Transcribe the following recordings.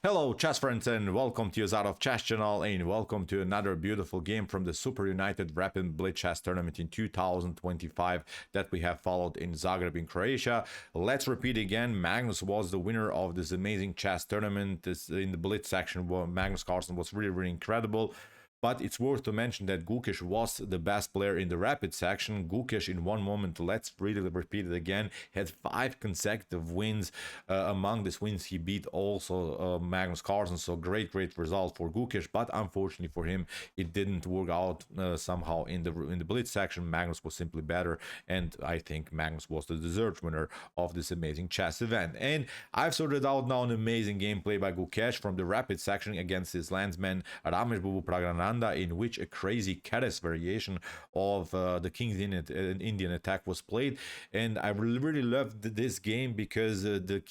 Hello chess friends and welcome to Jozarov chess channel and welcome to another beautiful game from the SuperUnited Rapid Blitz chess tournament in 2025 that we have followed in Zagreb in Croatia. Let's repeat again, Magnus was the winner of this amazing chess tournament. This in the Blitz section, Magnus Carlsen was really incredible. But it's worth to mention that Gukesh was the best player in the rapid section. Gukesh in one moment, let's really repeat it again, had 5 consecutive wins. Among these wins, he beat also Magnus Carlsen. So great result for Gukesh. But unfortunately for him, it didn't work out somehow in the Blitz section. Magnus was simply better, and I think Magnus was the deserved winner of this amazing chess event. And I've sorted out now an amazing gameplay by Gukesh from the rapid section against his landsman Praggnanandhaa, in which a crazy Keres variation of the King's Indian attack was played. And I really loved this game because the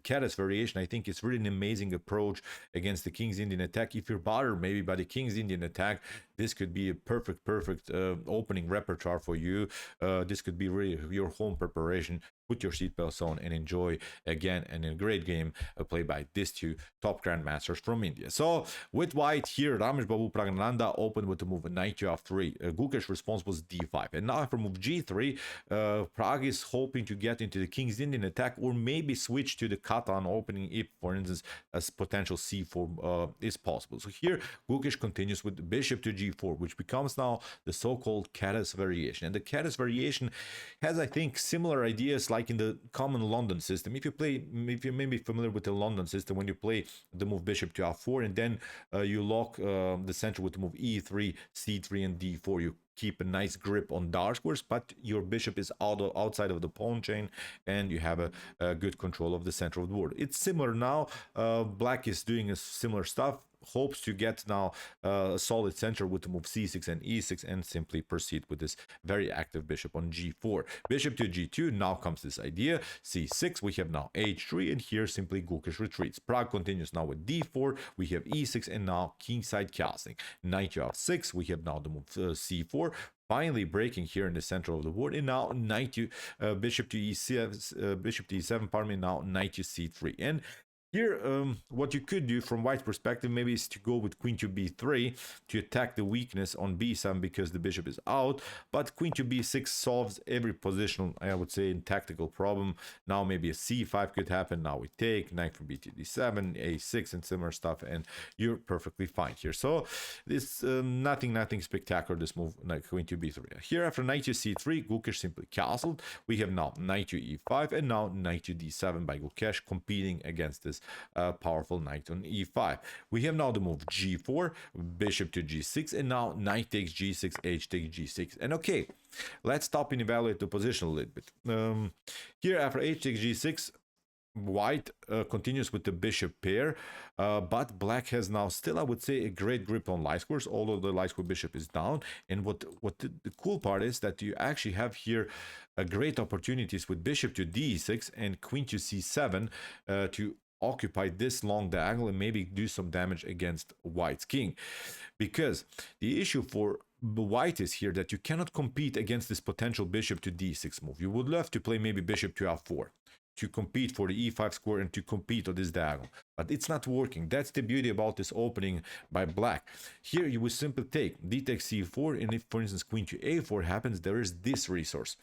Keres variation, I think, is really an amazing approach against the King's Indian attack. If you're bothered maybe by the King's Indian attack, this could be a perfect opening repertoire for you. This could be really your home preparation. Put your seatbelts on and enjoy again and a great game played by these two top grandmasters from India. So with white here, Praggnanandhaa opened with the move knight to f3. Gukesh's response was d5, and now after move g3, Prag is hoping to get into the King's Indian attack or maybe switch to the Katan opening if, for instance, a potential c4 is possible. So here Gukesh continues with bishop to g4, which becomes now the so-called Keres variation. And the Keres variation has, I think, similar ideas like in the common London system. If you may be familiar with the London system, when you play the move bishop to f4 and then you lock the center with the move e3, c3, and d4, you keep a nice grip on dark squares, but your bishop is outside of the pawn chain and you have a good control of the center of the board. It's similar now. Black is doing a similar stuff, hopes to get now a solid center with the move c6 and e6 and simply proceed with this very active bishop on g4. Bishop to g2, now comes this idea, c6, we have now h3, and here simply Gukesh retreats. Prag continues now with d4, we have e6, and now kingside castling. Knight to f6, we have now the move c4, finally breaking here in the center of the board, and now knight to bishop to e7, pardon me, now knight to c3. And here, what you could do from white's perspective maybe is to go with queen to b3 to attack the weakness on b7 because the bishop is out. But queen to b6 solves every positional, I would say, in tactical problem. Now maybe a c5 could happen. Now we take knight from b to d7, a6, and similar stuff, and you're perfectly fine here. So this nothing spectacular. This move, like queen to b3. Here after knight to c3, Gukesh simply castled. We have now knight to e5 and now knight to d7 by Gukesh, competing against this powerful knight on e5. We have now the move g4, bishop to g6, and now knight takes g6, h takes g6. And okay, let's stop and evaluate the position a little bit. Here after h takes g6, white continues with the bishop pair, but black has now still, I would say, a great grip on light squares, although the light square bishop is down. And what the cool part is that you actually have here great opportunities with bishop to d6 and queen to c7 to occupy this long diagonal and maybe do some damage against white's king. Because the issue for white is here that you cannot compete against this potential bishop to d6 move. You would love to play maybe bishop to f4 to compete for the e5 square and to compete on this diagonal, but it's not working. That's the beauty about this opening by black. Here you will simply take d takes c4, and if, for instance, queen to a4 happens, there is this resource,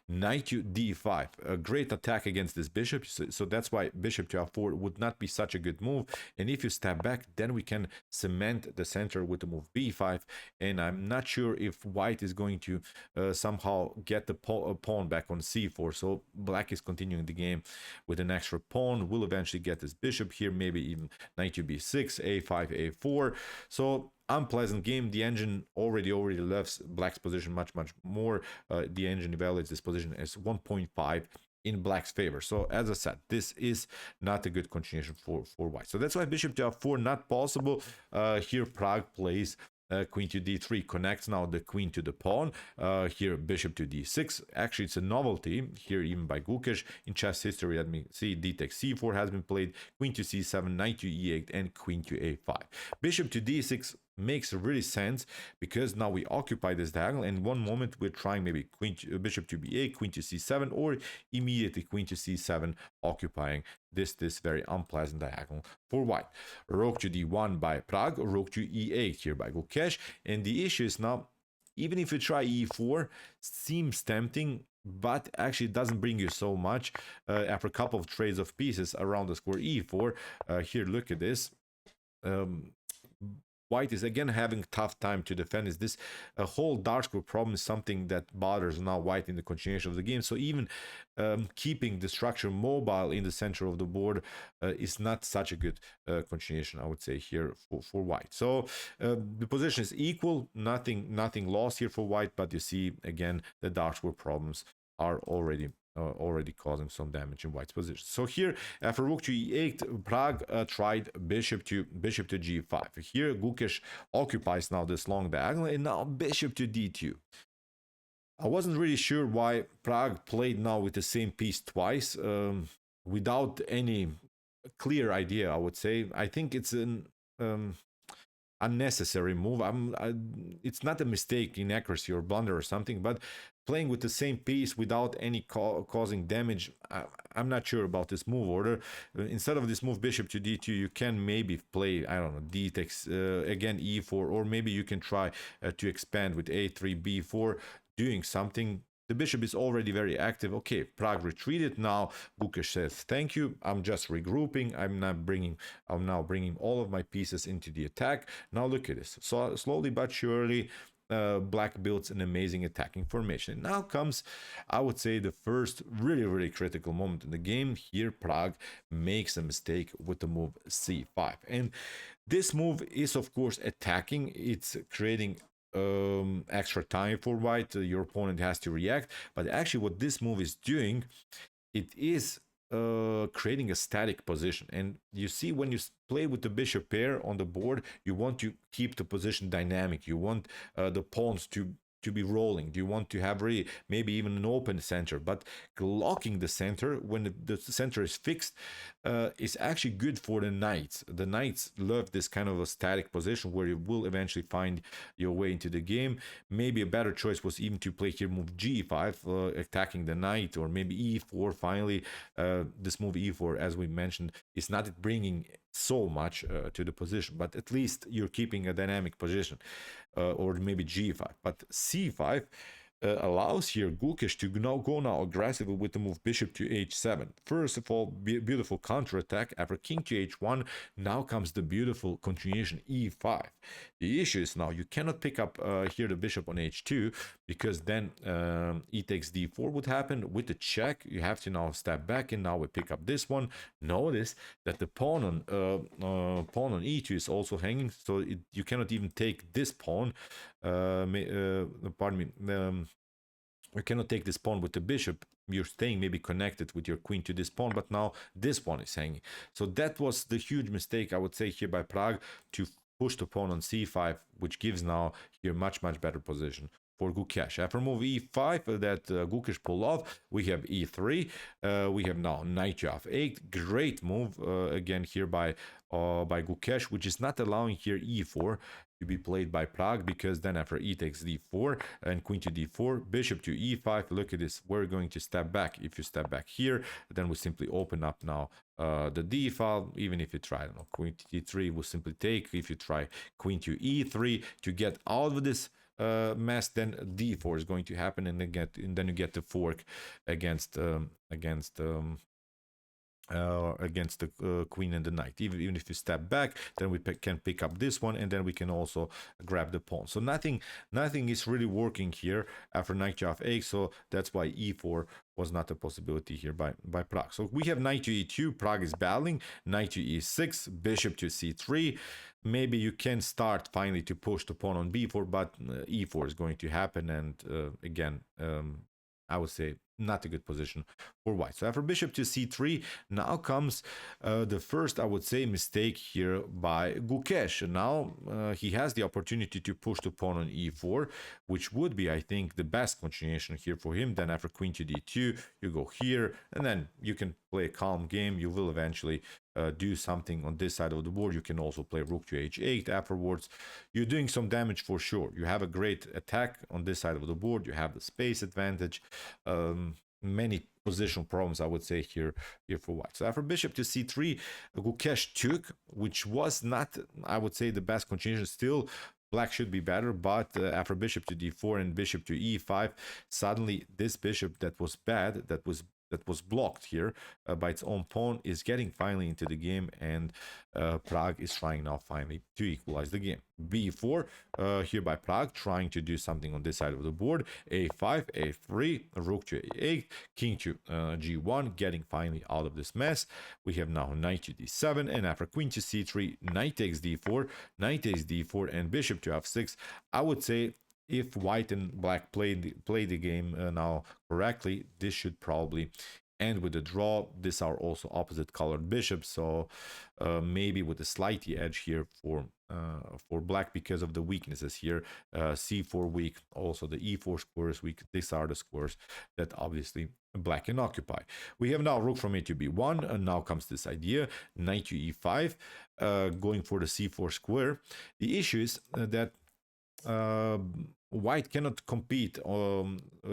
knight to d5, a great attack against this bishop. So that's why bishop to f4 would not be such a good move. And if you step back, then we can cement the center with the move b5, and I'm not sure if white is going to somehow get the pawn back on c4. So black is continuing the game with an extra pawn, will eventually get this bishop here, maybe even knight to b6, a5, a4. So unpleasant game. The engine already loves black's position much more. The engine evaluates this position as 1.5 in black's favor. So as I said, this is not a good continuation for white. So that's why bishop to f4 not possible. Here Prag plays queen to d3, connects now the queen to the pawn. Here bishop to d6. Actually, it's a novelty here even by Gukesh in chess history. Let me see, d takes c4 has been played, queen to c7, knight to e8, and queen to a5. Bishop to d6 makes really sense, because now we occupy this diagonal, and one moment we're trying maybe bishop to b8, queen to c7, or immediately queen to c7, occupying this very unpleasant diagonal for white. Rook to d1 by Pragg, rook to e8 here by Gukesh, and the issue is now, even if you try e4, seems tempting, but actually it doesn't bring you so much. After a couple of trades of pieces around the square e4, here, look at this. White is again having a tough time to defend. Is this a whole dark square problem is something that bothers now white in the continuation of the game. So even keeping the structure mobile in the center of the board is not such a good continuation, I would say, here for white. So the position is equal, nothing lost here for white, but you see again the dark square problems are already causing some damage in white's position. So here, after rook to e8, Pragg tried bishop to g5. Here, Gukesh occupies now this long diagonal, and now bishop to d2. I wasn't really sure why Pragg played now with the same piece twice, without any clear idea, I would say. I think it's an unnecessary move. It's not a mistake, inaccuracy, or blunder or something, but playing with the same piece without any causing damage, I'm not sure about this move order. Instead of this move bishop to d2, you can maybe play, I don't know, d takes again e4, or maybe you can try to expand with a3 b4, doing something. The bishop is already very active. Okay, Pragg retreated. Now Gukesh says, thank you, I'm just regrouping. I'm now bringing all of my pieces into the attack. Now look at this. So slowly but surely, Black builds an amazing attacking formation. Now comes, I would say, the first really critical moment in the game. Here Pragg makes a mistake with the move c5, and this move is of course attacking. It's creating extra time for white. Your opponent has to react, but actually what this move is doing, it is creating a static position. And you see, when you play with the bishop pair on the board, you want to keep the position dynamic. You want the pawns to be rolling. You want to have really maybe even an open center, but locking the center when the center is fixed is actually good for the knights. The knights love this kind of a static position where you will eventually find your way into the game. Maybe a better choice was even to play here move g5, attacking the knight, or maybe e4. Finally, this move e4, as we mentioned, is not bringing so much to the position, but at least you're keeping a dynamic position, or maybe g5. But c5 allows here Gukesh to go aggressively with the move bishop to h7. First of all, beautiful counterattack. After king to h1, now comes the beautiful continuation e5. The issue is now you cannot pick up here the bishop on h2, because then e takes d4 would happen. With the check, you have to now step back, and now we pick up this one. Notice that the pawn on e2 is also hanging, so you cannot even take this pawn. Pardon me. You cannot take this pawn with the bishop. You're staying maybe connected with your queen to this pawn, but now this pawn is hanging. So that was the huge mistake, I would say, here by Pragg, to push the pawn on c5, which gives now here much better position for Gukesh. After move e5 that Gukesh pulled off, we have e3. We have now knight to f8. Great move again here by Gukesh, which is not allowing here e4 to be played by Pragg, because then after e takes d4 and queen to d4, bishop to e5. Look at this, we're going to step back. If you step back here, then we simply open up now the d file. Even if you try, I don't know, queen to d3, will simply take. If you try queen to e3 to get out of this mess, then d4 is going to happen, and then you get the fork against the queen and the knight. Even if you step back, then we can pick up this one, and then we can also grab the pawn. So nothing is really working here after knight to f8. So that's why e4 was not a possibility here by Pragg. So we have knight to e2. Pragg is battling knight to e6, bishop to c3. Maybe you can start finally to push the pawn on b4, but e4 is going to happen, and again, I would say not a good position for white. So after bishop to c3, now comes the first, I would say, mistake here by Gukesh. Now he has the opportunity to push the pawn on e4, which would be, I think, the best continuation here for him. Then after queen to d2, you go here, and then you can play a calm game. You will eventually do something on this side of the board. You can also play rook to h8 afterwards. You're doing some damage for sure. You have a great attack on this side of the board. You have the space advantage. Many positional problems, I would say, here for white. So after bishop to c3, Gukesh took, which was not, I would say, the best continuation. Still, black should be better, but after bishop to d4 and bishop to e5, suddenly this bishop that was bad, that was blocked here by its own pawn, is getting finally into the game, and Pragg is trying now finally to equalize the game. b4 here by Pragg, trying to do something on this side of the board. a5, a3, rook to a8, king to g1, getting finally out of this mess. We have now knight to d7, and after queen to c3, knight takes d4, knight takes d4, and bishop to f6. I would say if white and black play the game now correctly, this should probably end with a draw. These are also opposite colored bishops, so maybe with a slight edge here for black because of the weaknesses here. c4 weak, also the e4 square is weak. These are the squares that obviously black can occupy. We have now rook from a to b1, and now comes this idea, knight to e5, going for the c4 square. The issue is that white cannot compete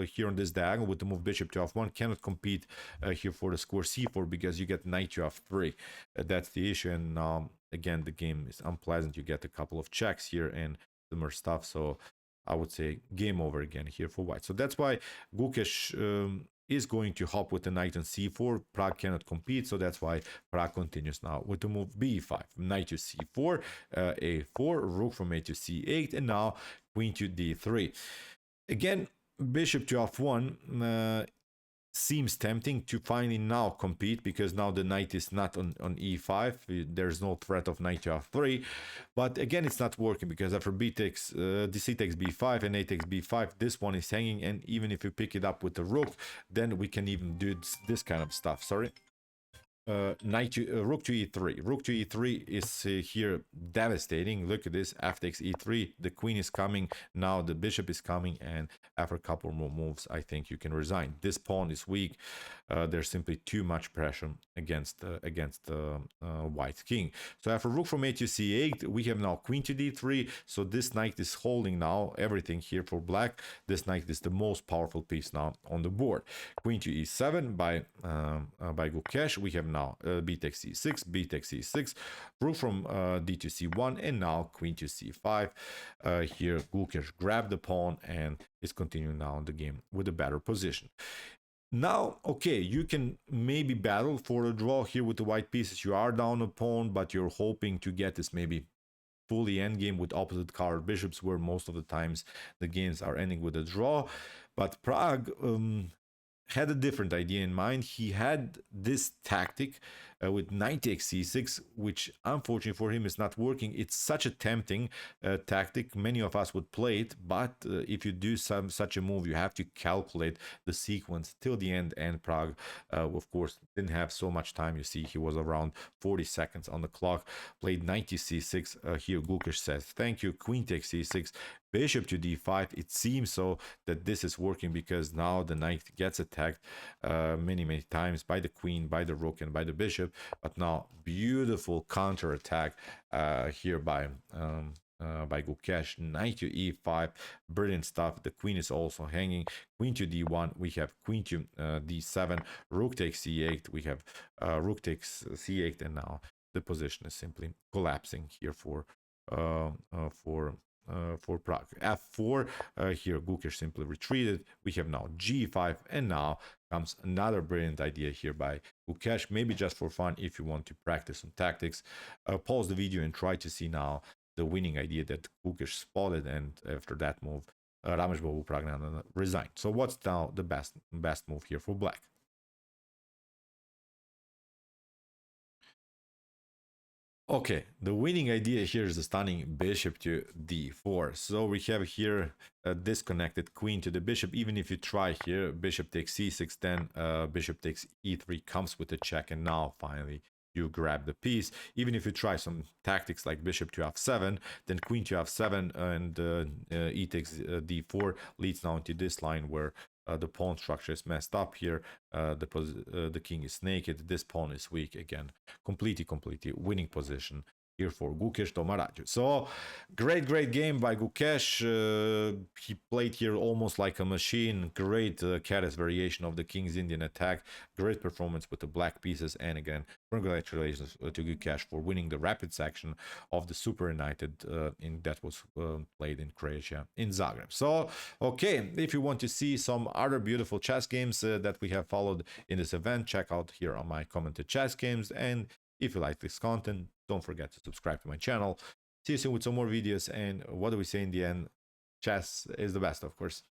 here on this diagonal with the move bishop to f1, cannot compete here for the square c4 because you get knight to f3. That's the issue, and again, the game is unpleasant. You get a couple of checks here and similar stuff, so I would say game over again here for white. So that's why Gukesh is going to hop with the knight on c4. Pragg cannot compete, so that's why Pragg continues now with the move b5, knight to c4, a4, rook from a to c8, and now queen to d3. Again, bishop to f1 seems tempting to finally now compete, because now the knight is not on e5. There's no threat of knight to f3, but again, it's not working, because after c takes b5 and a takes b5, this one is hanging, and even if you pick it up with the rook, then we can even do this kind of stuff. Sorry. Knight to rook to e3. Rook to e3 is here devastating. Look at this. F takes e3. The queen is coming. Now the bishop is coming, and after a couple more moves, I think you can resign. This pawn is weak. There's simply too much pressure against white's king. So after rook from a to c8, we have now queen to d3. So this knight is holding now everything here for black. This knight is the most powerful piece now on the board. Queen to e7 by Gukesh. We have now b takes c6, b takes c6, rook from d to c1, and now queen to c5. Here Gukesh grabbed the pawn and is continuing now in the game with a better position. Now, okay, you can maybe battle for a draw here with the white pieces. You are down a pawn, but you're hoping to get this maybe fully endgame with opposite colored bishops, where most of the times the games are ending with a draw. But Pragg had a different idea in mind. He had this tactic with knight takes c6, which unfortunately for him is not working. It's such a tempting tactic. Many of us would play it, but if you do such a move, you have to calculate the sequence till the end, and Pragg, of course, didn't have so much time. You see, he was around 40 seconds on the clock, played knight to c6. Here Gukesh says, thank you, queen takes c6, bishop to d5. It seems so that this is working, because now the knight gets attacked many times by the queen, by the rook, and by the bishop. But now beautiful counter attack here by Gukesh. Knight to e5, brilliant stuff. The queen is also hanging. Queen to d1, we have queen to d7, rook takes c8, we have rook takes c8, and now the position is simply collapsing here for Pragg. f4, here Gukesh simply retreated. We have now g5, and now comes another brilliant idea here by Gukesh, maybe just for fun if you want to practice some tactics. Pause the video and try to see now the winning idea that Gukesh spotted, and after that move, Ramesh Babu Praggnanandhaa resigned. So what's now the best move here for black? Okay, the winning idea here is the stunning bishop to d4. So we have here a disconnected queen to the bishop. Even if you try here, bishop takes c6, then bishop takes e3, comes with a check, and now finally you grab the piece. Even if you try some tactics like bishop to f7, then queen to f7, and e takes d4, leads now into this line where the pawn structure is messed up here. The king is naked. This pawn is weak again. Completely winning position here for Gukesh D. So great game by Gukesh. He played here almost like a machine. Great Keres variation of the King's Indian attack. Great performance with the black pieces. And again, congratulations to Gukesh for winning the rapid section of the SuperUnited that was played in Croatia in Zagreb. So okay, if you want to see some other beautiful chess games that we have followed in this event, check out here on my commented chess games. And if you like this content, don't forget to subscribe to my channel. See you soon with some more videos. And what do we say in the end? Chess is the best, of course.